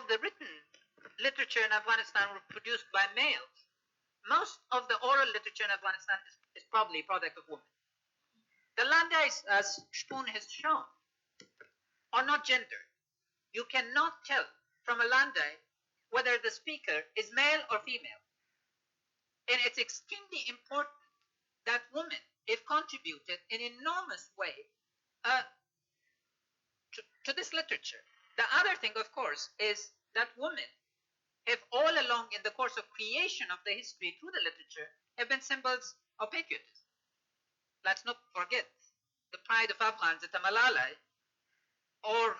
of the written literature in Afghanistan were produced by males. Most of the oral literature in Afghanistan is probably a product of women. The landais, as Spoon has shown, are not gendered. You cannot tell from a landai whether the speaker is male or female. And it's extremely important that women have contributed in an enormous way to this literature. The other thing, of course, is that women have all along in the course of creation of the history through the literature have been symbols of patriotism. Let's not forget the pride of Afghans at the Malalai, or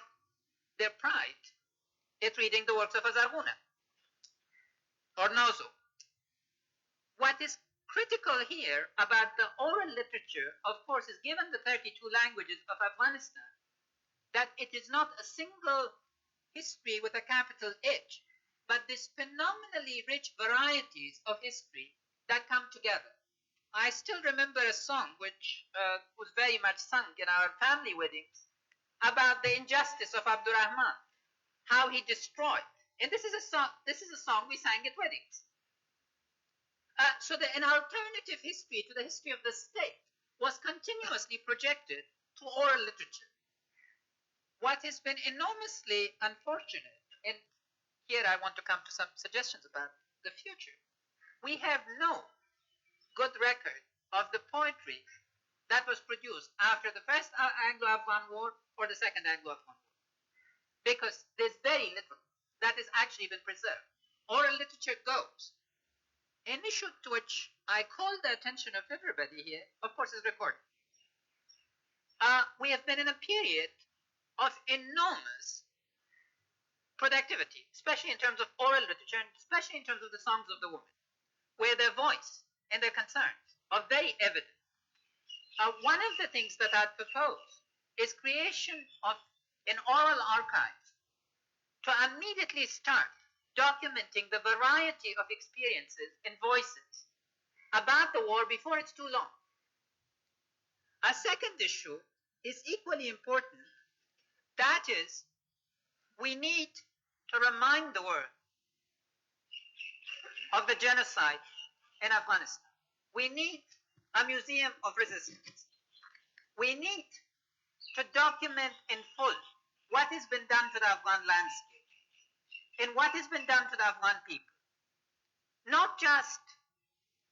their pride at reading the works of Azarguna or Nozo. What is critical here about the oral literature, of course, is given the 32 languages of Afghanistan, that it is not a single history with a capital H, but these phenomenally rich varieties of history that come together. I still remember a song which was very much sung in our family weddings about the injustice of Abdurrahman, how he destroyed. And this is a song we sang at weddings. So an alternative history to the history of the state was continuously projected to oral literature. What has been enormously unfortunate, and here I want to come to some suggestions about the future, we have no good record of the poetry that was produced after the first Anglo-Afghan War or the second Anglo-Afghan War, because there's very little that has actually been preserved. Oral literature goes. An issue to which I call the attention of everybody here, of course, is recording. We have been in a period of enormous productivity, especially in terms of oral literature, and especially in terms of the songs of the women, where their voice and their concerns are very evident. One of the things that I propose is creation of an oral archive to immediately start documenting the variety of experiences and voices about the war before it's too long. A second issue is equally important. That is, we need to remind the world of the genocide in Afghanistan. We need a museum of resistance. We need to document in full what has been done to the Afghan landscape and what has been done to the Afghan people. Not just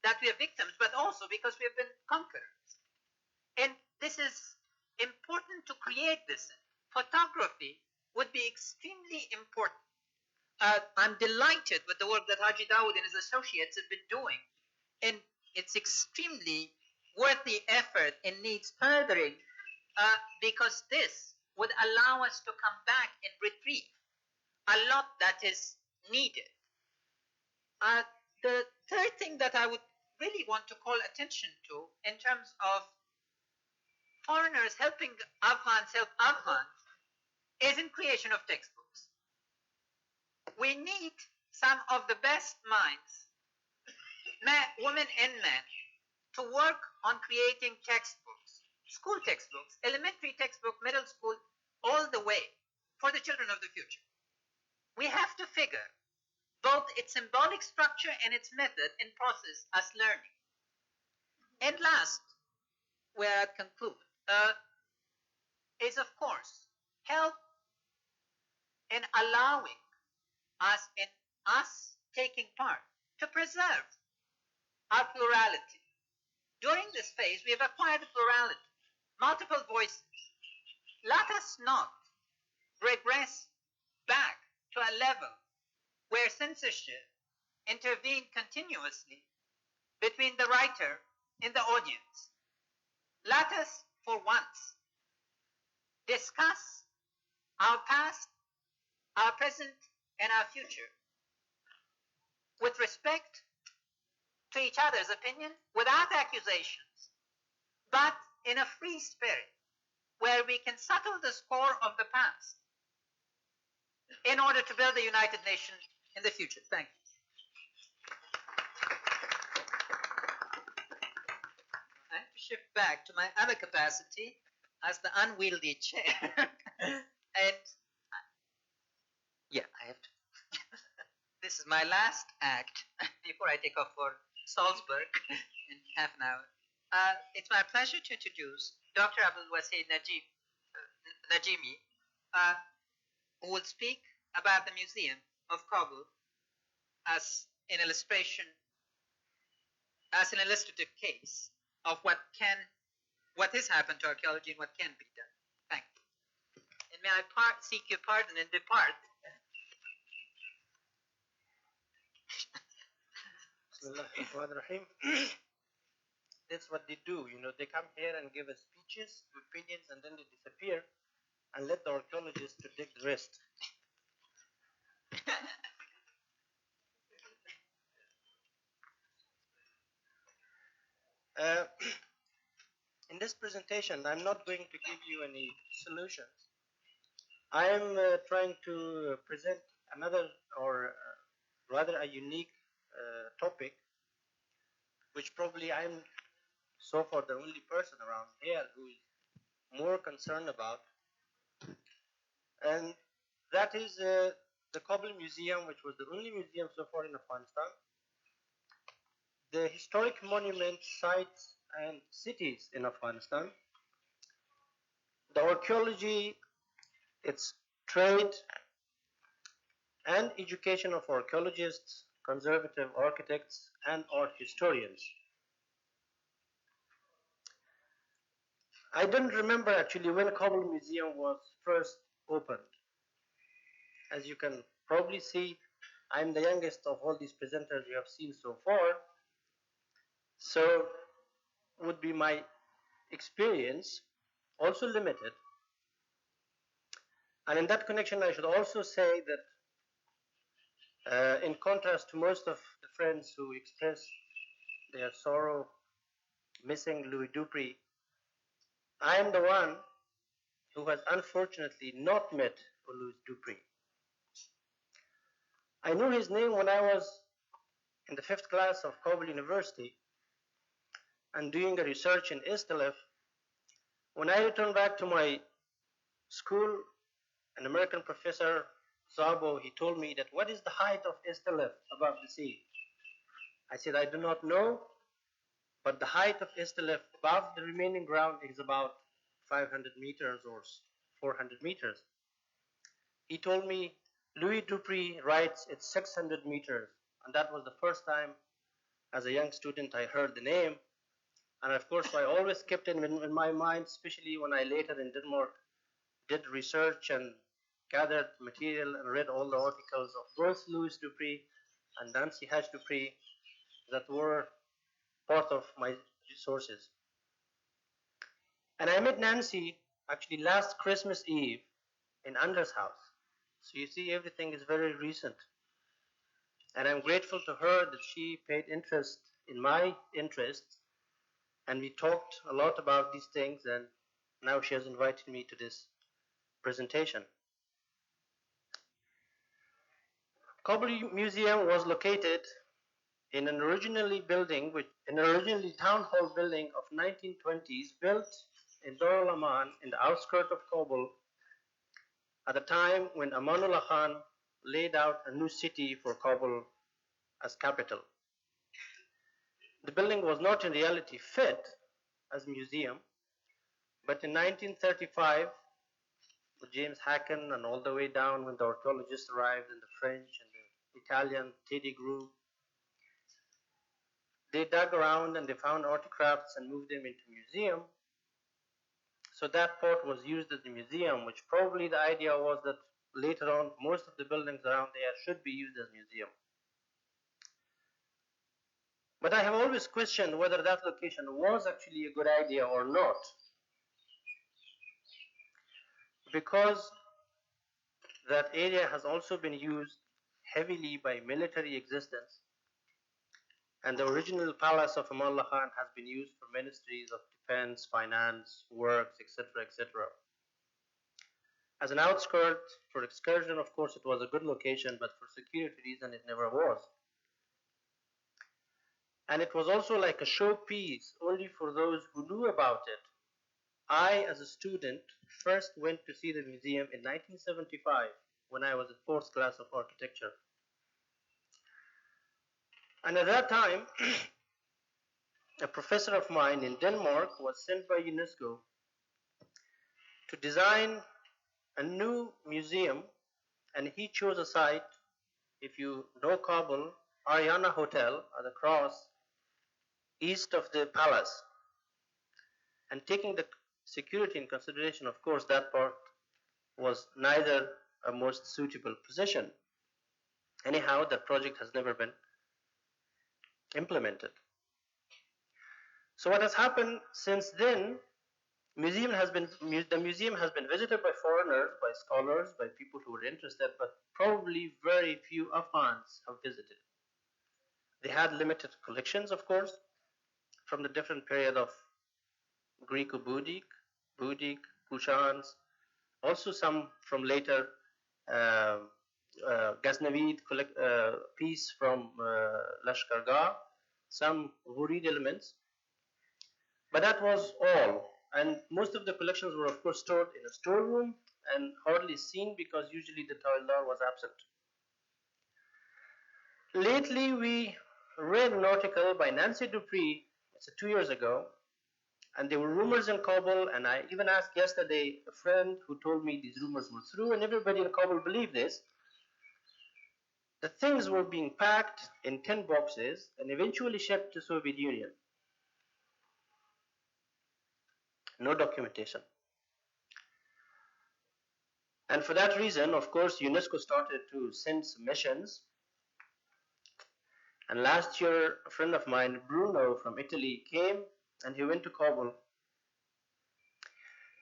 that we are victims, but also because we have been conquerors. And this is important to create this. Photography would be extremely important. I'm delighted with the work that Haji Dawood and his associates have been doing, and it's extremely worthy effort and needs furthering because this would allow us to come back and retrieve a lot that is needed. The third thing that I would really want to call attention to in terms of foreigners helping Afghans help Afghans is in creation of textbooks. We need some of the best minds, women and men, to work on creating textbooks, school textbooks, elementary textbook, middle school, all the way for the children of the future. We have to figure both its symbolic structure and its method and process as learning. And last, where I conclude, is of course help in allowing us, in us taking part, to preserve our plurality. During this phase, we have acquired plurality, multiple voices. Let us not regress back to a level where censorship intervened continuously between the writer and the audience. Let us, for once, discuss our past, our present, and our future with respect to each other's opinion, without accusations, but in a free spirit, where we can settle the score of the past in order to build the United Nations in the future. Thank you. I have to shift back to my other capacity as the unwieldy chair. And yeah, I have to this is my last act before I take off for Salzburg in half an hour. It's my pleasure to introduce Dr. Abdul Waseed Najimi, uh, who will speak about the Museum of Kabul as an illustration, as an illustrative case of what has happened to archaeology and what can be done. Thank you. And may I seek your pardon and depart. Bismillahirrahmanirrahim. That's what they do, they come here and give us speeches, opinions, and then they disappear and let the archaeologists to dig the rest. In this presentation, I'm not going to give you any solutions. I am trying to present another, or rather a unique topic, which probably I'm so far the only person around here who is more concerned about. And that is the Kabul Museum, which was the only museum so far in Afghanistan. The historic monuments, sites, and cities in Afghanistan. The archaeology, its trade, and education of archaeologists, conservative architects, and art historians. I don't remember actually when Kabul Museum was first opened. As you can probably see, I'm the youngest of all these presenters you have seen so far. So would be my experience also limited. And in that connection, I should also say that in contrast to most of the friends who express their sorrow missing Louis Dupree, I am the one who has unfortunately not met Louis Dupree. I knew his name when I was in the 5th class of Kabul University and doing a research in Istalef. When I returned back to my school, an American professor, Zabo, he told me that what is the height of Istalef above the sea? I said, I do not know, but the height of Istalef above the remaining ground is about 500 meters or 400 meters. He told me Louis Dupree writes it's 600 meters, and that was the first time as a young student I heard the name. And of course, I always kept it in my mind, especially when I later in Denmark did research and gathered material and read all the articles of both Louis Dupree and Nancy Hatch Dupree that were part of my resources. And I met Nancy actually last Christmas Eve in Anders' house. So you see, everything is very recent. And I'm grateful to her that she paid interest in my interests, and we talked a lot about these things, and now she has invited me to this presentation. Kabul Museum was located in an originally town hall building of 1920s, built in Darul Aman in the outskirts of Kabul at the time when Amanullah Khan laid out a new city for Kabul as capital. The building was not in reality fit as a museum, but in 1935, with James Hacken and all the way down when the archaeologists arrived and the French and the Italian Teddy Grew, they dug around and they found artifacts and moved them into museum. So that part was used as a museum, which probably the idea was that later on most of the buildings around there should be used as museum. But I have always questioned whether that location was actually a good idea or not, because that area has also been used heavily by military existence, and the original palace of Amanullah Khan has been used for ministries of defense, finance, works, etc., etc. As an outskirt for excursion, of course, it was a good location, but for security reason, it never was. And it was also like a showpiece only for those who knew about it. I, as a student, first went to see the museum in 1975 when I was in 4th class of architecture. And at that time, a professor of mine in Denmark was sent by UNESCO to design a new museum, and he chose a site, if you know Kabul, Ariana Hotel at the cross east of the palace. And taking the security in consideration, of course, that part was neither a most suitable position. Anyhow, that project has never been implemented. So what has happened since then, the museum has been visited by foreigners, by scholars, by people who were interested, but probably very few Afghans have visited. They had limited collections, of course, from the different period of Greco-Boudic, Kushans, also some from later uh, Ghaznavid piece from Lashkargah, some Ghurid elements, but that was all. And most of the collections were, of course, stored in a storeroom and hardly seen because usually the tawildar was absent. Lately, we read an article by Nancy Dupree, it's 2 years ago, and there were rumors in Kabul, and I even asked yesterday a friend who told me these rumors were true, and everybody in Kabul believed this. The things were being packed in 10 boxes and eventually shipped to Soviet Union. No documentation. And for that reason, of course, UNESCO started to send submissions. And last year, a friend of mine, Bruno from Italy, came and he went to Kabul.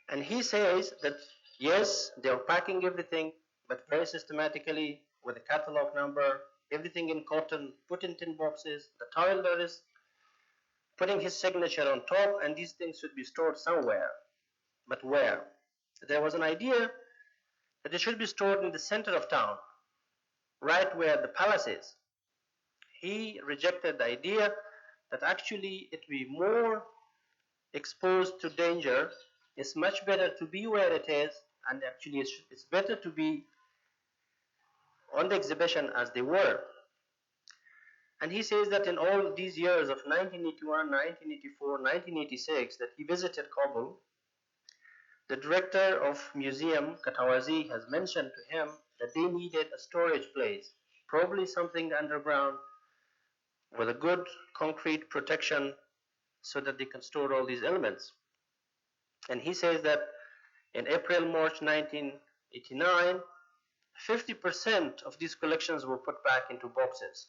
And he says that, yes, they are packing everything, but very systematically with a catalog number, everything in cotton, put in tin boxes. The tawildar is putting his signature on top, and these things should be stored somewhere. But where? There was an idea that it should be stored in the center of town, right where the palace is. He rejected the idea that actually it would be more exposed to danger. It's much better to be where it is, and actually it's better to be on the exhibition as they were. And he says that in all these years of 1981, 1984, 1986 that he visited Kabul, the director of museum, Katawazi, has mentioned to him that they needed a storage place, probably something underground with a good concrete protection so that they can store all these elements. And he says that in April, March 1989, 50% of these collections were put back into boxes.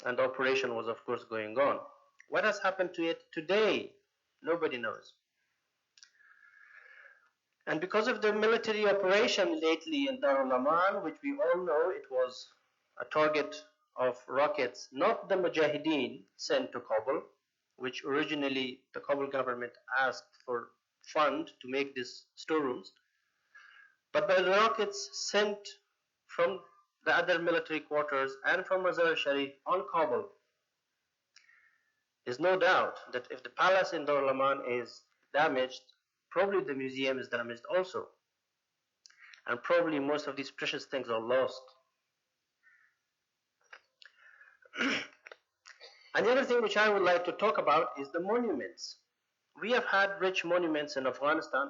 And the operation was, of course, going on. What has happened to it today? Nobody knows. And because of the military operation lately in Darul Aman, which we all know it was a target of rockets, not the Mujahideen sent to Kabul, which originally the Kabul government asked for fund to make these storerooms, but by the rockets sent from the other military quarters and from Mazar Sharif on Kabul. There's no doubt that if the palace in Darul Aman is damaged, probably the museum is damaged also. And probably most of these precious things are lost. Another thing which I would like to talk about is the monuments. We have had rich monuments in Afghanistan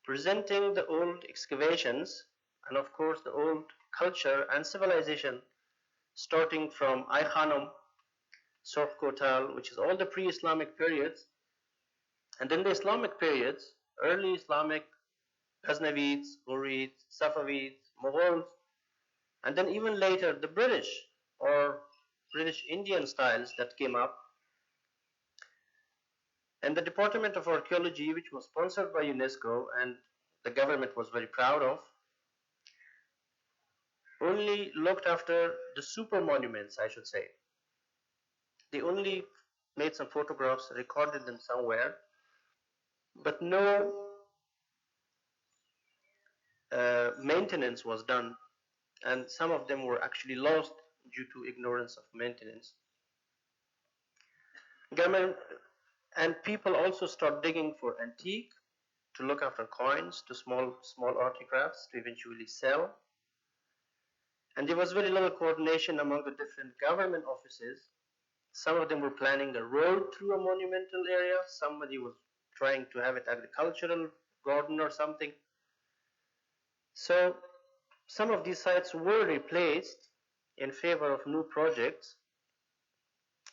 presenting the old excavations and of course the old culture and civilization starting from Ai Khanum, Surf Kotal, which is all the pre-Islamic periods, and then the Islamic periods, early Islamic, Ghaznavids, Ghurids, Safavids, Mughals, and then even later the British or British Indian styles that came up. And the Department of Archaeology, which was sponsored by UNESCO and the government was very proud of, only looked after the super monuments, I should say. They only made some photographs, recorded them somewhere, but no maintenance was done, and some of them were actually lost due to ignorance of maintenance. Government and people also start digging for antique, to look after coins, to small artifacts to eventually sell. And there was very little coordination among the different government offices. Some of them were planning a road through a monumental area. Somebody was trying to have it agricultural garden or something. So some of these sites were replaced in favor of new projects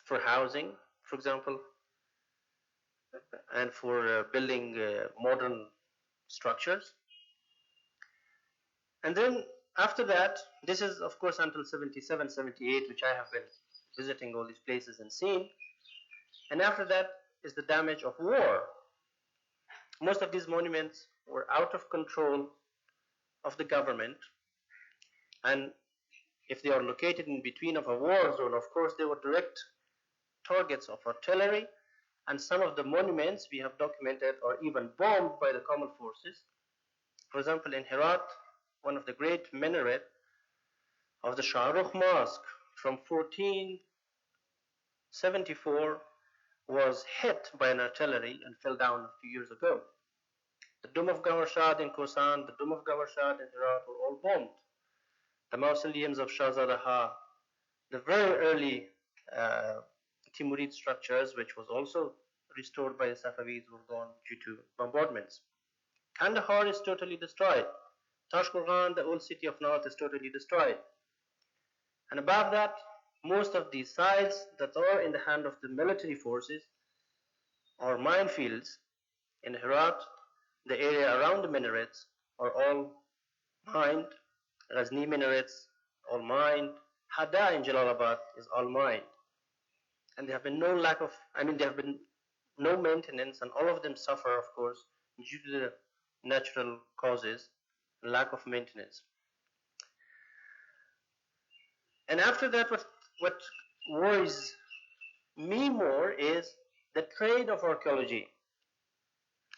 for housing, for example, and for building modern structures. And then after that, this is of course until 77, 78, which I have been visiting all these places and seeing. And after that is the damage of war. Most of these monuments were out of control of the government, and if they are located in between of a war zone, of course they were direct targets of artillery, and some of the monuments we have documented are even bombed by the common forces. For example, in Herat, one of the great minaret of the Shah Rukh Mosque from 1474 was hit by an artillery and fell down a few years ago. The Dome of Gawar Shad in Khorasan, the Dome of Gawar Shad in Herat were all bombed. The mausoleums of Shahzadaha, the very early Timurid structures, which was also restored by the Safavids, were gone due to bombardments. Kandahar is totally destroyed. Tashqurghan, the old city of North, is totally destroyed. And above that, most of these sites that are in the hand of the military forces are minefields. In Herat, the area around the minarets are all mined. Ghazni minarets, all mined. Hada in Jalalabad is all mined. And there have been there have been no maintenance, and all of them suffer, of course, due to the natural causes, lack of maintenance. And after that, what worries me more is the trade of archaeology.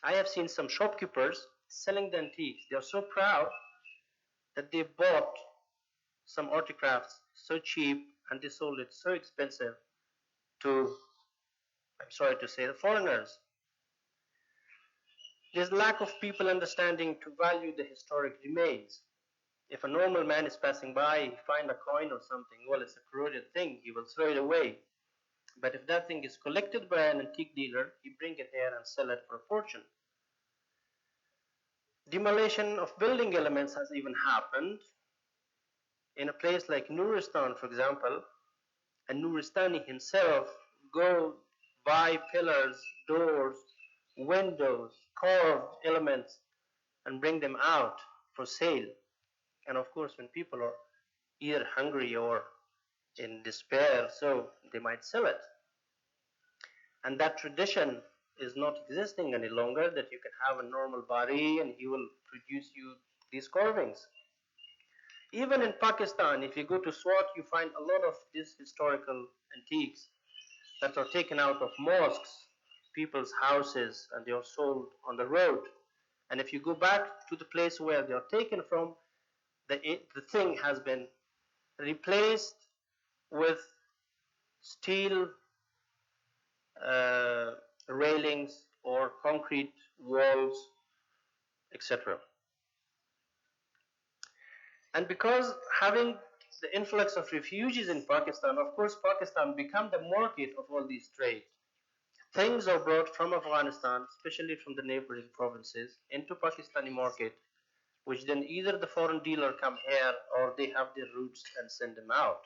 I have seen some shopkeepers selling the antiques. They are so proud that they bought some artifacts so cheap and they sold it so expensive to, I'm sorry to say, the foreigners. There's lack of people understanding to value the historic remains. If a normal man is passing by, he finds a coin or something, well, it's a corroded thing, he will throw it away. But if that thing is collected by an antique dealer, he bring it here and sell it for a fortune. Demolition of building elements has even happened. In a place like Nuristan, for example, and Nuristani himself go buy pillars, doors, windows, carved elements, and bring them out for sale. And of course, when people are either hungry or in despair, so they might sell it. And that tradition is not existing any longer, that you can have a normal bari and he will produce you these carvings. Even in Pakistan, if you go to Swat, you find a lot of these historical antiques that are taken out of mosques, people's houses, and they are sold on the road. And if you go back to the place where they are taken from, the thing has been replaced with steel railings or concrete walls, etc. And because having the influx of refugees in Pakistan, of course, Pakistan became the market of all these trade. Things are brought from Afghanistan, especially from the neighboring provinces, into Pakistani market, which then either the foreign dealer come here or they have their routes and send them out.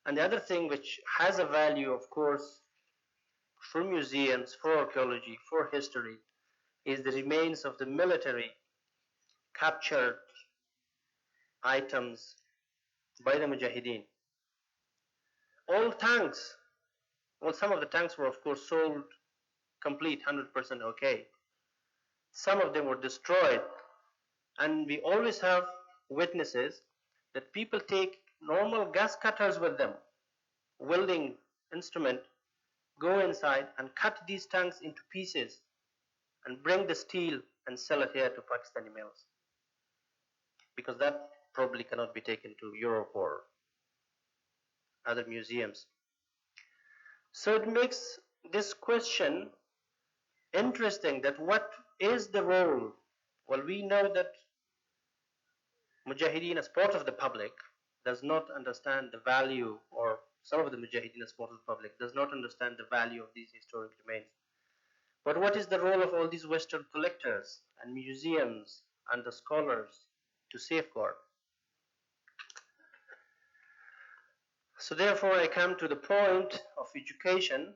And the other thing which has a value, of course, for museums, for archaeology, for history, is the remains of the military captured items by the Mujahideen. All tanks, well, some of the tanks were, of course, sold complete, 100% okay. Some of them were destroyed. And we always have witnesses that people take normal gas cutters with them, welding instrument, go inside and cut these tanks into pieces and bring the steel and sell it here to Pakistani mills. Because that probably cannot be taken to Europe or other museums. So it makes this question interesting, that what is the role? Well, we know that Mujahideen as part of the public does not understand the value, or some of the Mujahideen as part of the public does not understand the value of these historic remains. But what is the role of all these Western collectors and museums and the scholars to safeguard? So therefore I come to the point of education.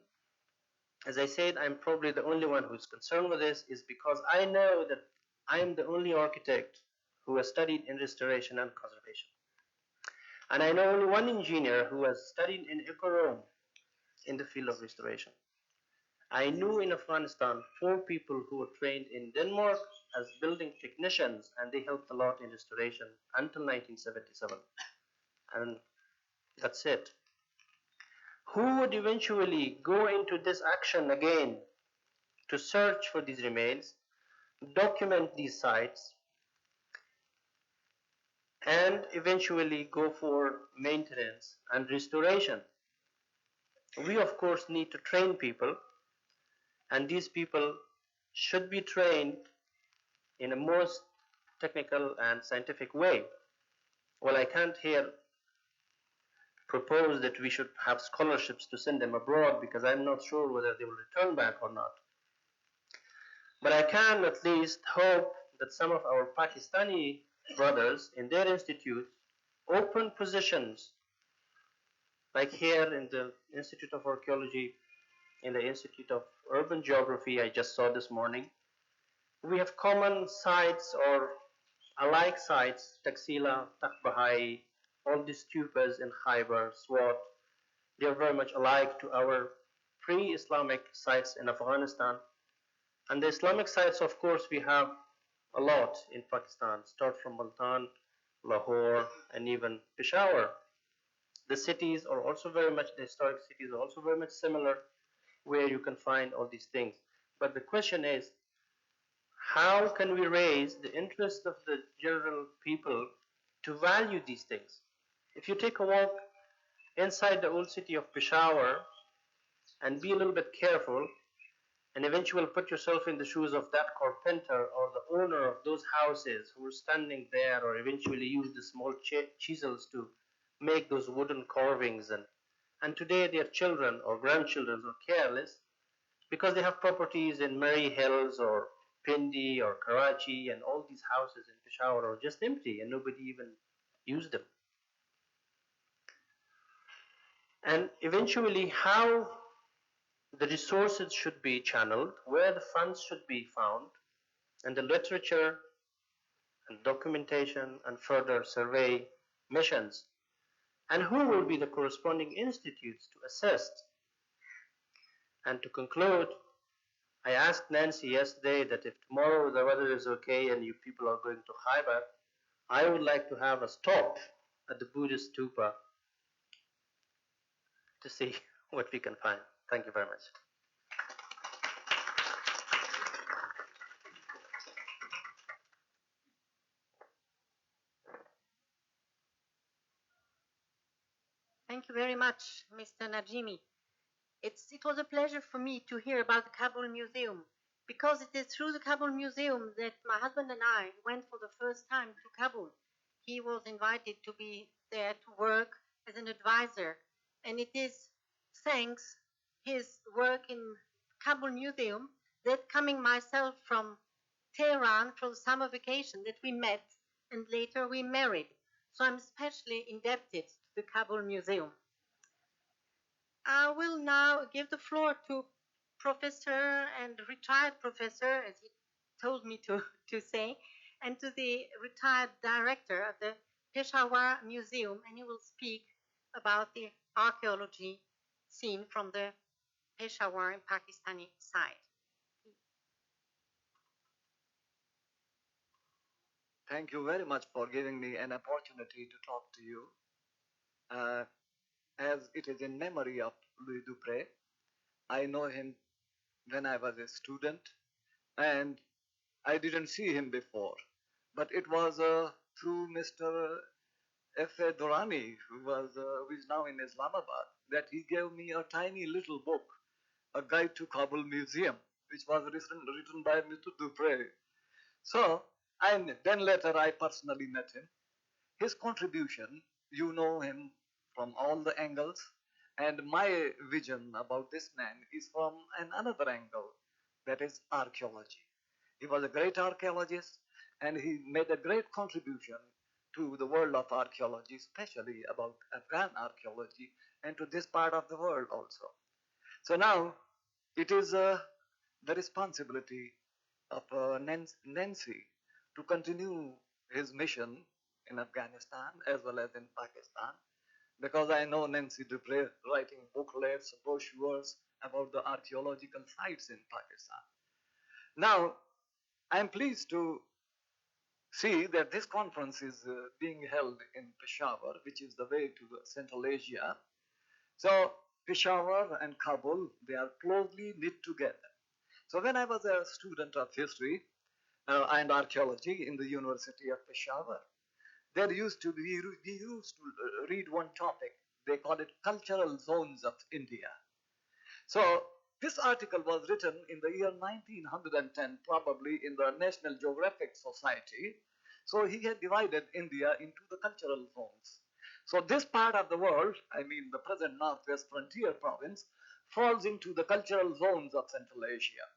As I said, I'm probably the only one who's concerned with this, is because I know that I am the only architect who has studied in restoration and conservation. And I know only one engineer who has studied in Ecorome in the field of restoration. I knew in Afghanistan 4 people who were trained in Denmark as building technicians, and they helped a lot in restoration until 1977. And that's it. Who would eventually go into this action again to search for these remains, document these sites, and eventually go for maintenance and restoration? We of course need to train people, and these people should be trained in a most technical and scientific way. Well, I can't here propose that we should have scholarships to send them abroad, because I'm not sure whether they will return back or not. But I can at least hope that some of our Pakistani brothers in their institutes open positions, like here in the Institute of Archaeology, in the Institute of Urban Geography I just saw this morning. We have common sites or alike sites, Taxila, Takbahai, all these stupas in Khyber, Swat. They are very much alike to our pre-Islamic sites in Afghanistan. And the Islamic sites, of course, we have a lot in Pakistan, start from Multan, Lahore, and even Peshawar. The cities are also very much, the historic cities are also very much similar, where you can find all these things. But the question is, how can we raise the interest of the general people to value these things? If you take a walk inside the old city of Peshawar and be a little bit careful, and eventually put yourself in the shoes of that carpenter or the owner of those houses who were standing there, or eventually used the small chisels to make those wooden carvings, and today their children or grandchildren are careless because they have properties in Murray Hills or Pindi or Karachi, and all these houses in Peshawar are just empty and nobody even used them. And eventually how the resources should be channeled, where the funds should be found, and the literature and documentation and further survey missions, and who will be the corresponding institutes to assist. And to conclude, I asked Nancy yesterday that if tomorrow the weather is okay and you people are going to Khyber, I would like to have a stop at the Buddhist stupa to see what we can find. Thank you very much. Thank you very much, Mr. Najimi. It was a pleasure for me to hear about the Kabul Museum, because it is through the Kabul Museum that my husband and I went for the first time to Kabul. He was invited to be there to work as an advisor, and it is thanks his work in Kabul Museum that, coming myself from Tehran for the summer vacation, that we met and later we married. So I'm especially indebted to the Kabul Museum. I will now give the floor to Professor and retired professor, as he told me to say, and to the retired director of the Peshawar Museum, and he will speak about the archaeology seen from the Peshawar and Pakistani side. Thank you very much for giving me an opportunity to talk to you. As it is in memory of Louis Dupree, I know him when I was a student, and I didn't see him before. But it was through Mr. F.A. Durrani, who is now in Islamabad, that he gave me a tiny little book, A Guide to Kabul Museum, which was written by Mr. Dupree. So, and then later I personally met him, his contribution, you know him from all the angles, and my vision about this man is from another angle, that is archaeology. He was a great archaeologist, and he made a great contribution to the world of archaeology, especially about Afghan archaeology, and to this part of the world also. So now it is the responsibility of Nancy to continue his mission in Afghanistan as well as in Pakistan, because I know Nancy Dupree writing booklets, brochures about the archaeological sites in Pakistan. Now, I am pleased to see that this conference is being held in Peshawar, which is the way to the Central Asia. So Peshawar and Kabul, they are closely knit together. So when I was a student of history and archaeology in the University of Peshawar, we used to read one topic. They call it cultural zones of India. So this article was written in the year 1910, probably in the National Geographic Society. So he had divided India into the cultural zones. So this part of the world, I mean the present Northwest Frontier Province, falls into the cultural zones of Central Asia.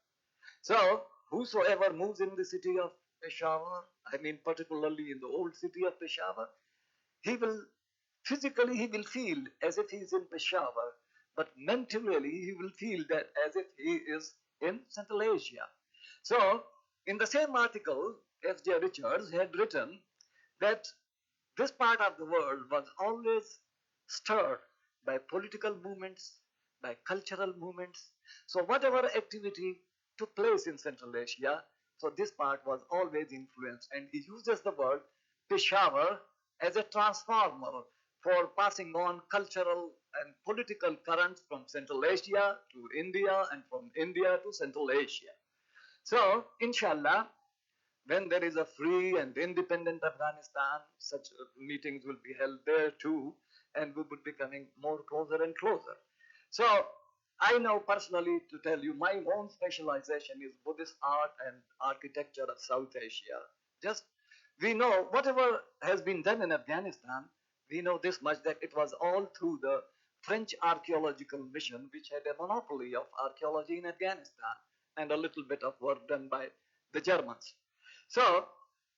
So whosoever moves in the city of Peshawar, I mean particularly in the old city of Peshawar, he will physically he will feel as if he is in Peshawar, but mentally he will feel that as if he is in Central Asia. So in the same article, F.J. Richards had written that this part of the world was always stirred by political movements, by cultural movements. So whatever activity took place in Central Asia, so this part was always influenced, and he uses the word Peshawar as a transformer for passing on cultural and political currents from Central Asia to India and from India to Central Asia. So, inshallah, when there is a free and independent Afghanistan, such meetings will be held there too, and we would be coming more closer and closer. So, I know personally to tell you, my own specialization is Buddhist art and architecture of South Asia. Just we know whatever has been done in Afghanistan, we know this much, that it was all through the French archaeological mission, which had a monopoly of archaeology in Afghanistan, and a little bit of work done by the Germans. So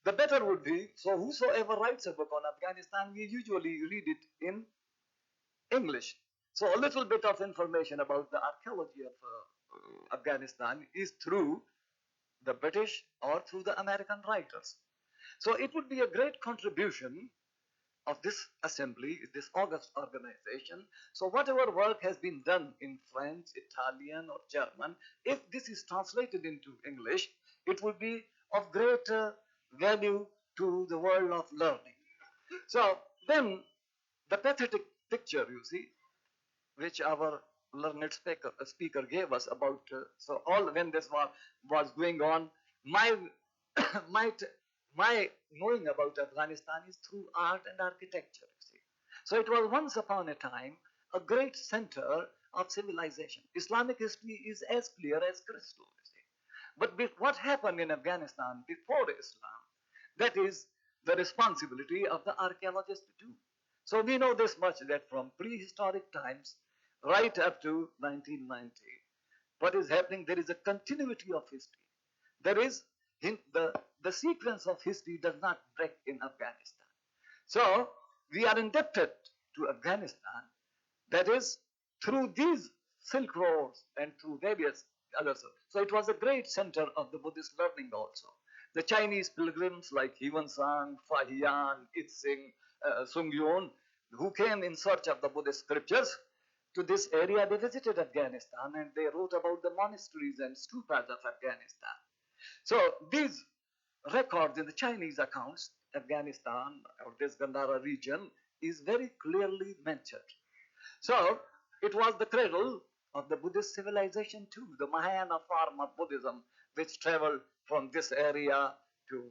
the better would be, so whosoever writes a book on Afghanistan, we usually read it in English. So a little bit of information about the archaeology of Afghanistan is through the British or through the American writers. So it would be a great contribution of this assembly, this august organization. So whatever work has been done in French, Italian or German, if this is translated into English, it would be of great value to the world of learning. So then the pathetic picture, you see, which our learned speaker gave us about, so all when this was going on, my my knowing about Afghanistan is through art and architecture, you see. So it was once upon a time a great center of civilization. Islamic history is as clear as crystal, you see. But what happened in Afghanistan before Islam, that is the responsibility of the archaeologists to do. So we know this much, that from prehistoric times right up to 1990, what is happening, there is a continuity of history. There is the sequence of history does not break in Afghanistan. So we are indebted to Afghanistan, that is through these Silk Roads and through various others. So it was a great center of the Buddhist learning also. The Chinese pilgrims like Huanshan, Fahian, Itzing, Sung Yun, who came in search of the Buddhist scriptures to this area, they visited Afghanistan and they wrote about the monasteries and stupas of Afghanistan. So these records in the Chinese accounts, Afghanistan or this Gandhara region is very clearly mentioned. So it was the cradle of the Buddhist civilization too, the Mahayana form of Buddhism, which traveled from this area to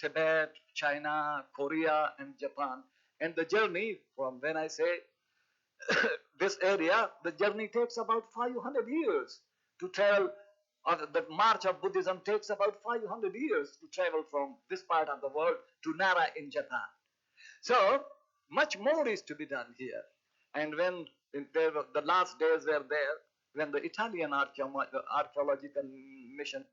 Tibet, China, Korea, and Japan. And the journey from, when I say this area, the journey takes about 500 years to travel. The march of Buddhism takes about 500 years to travel from this part of the world to Nara in Japan. So much more is to be done here. And when the last days were there, when the Italian archaeological mission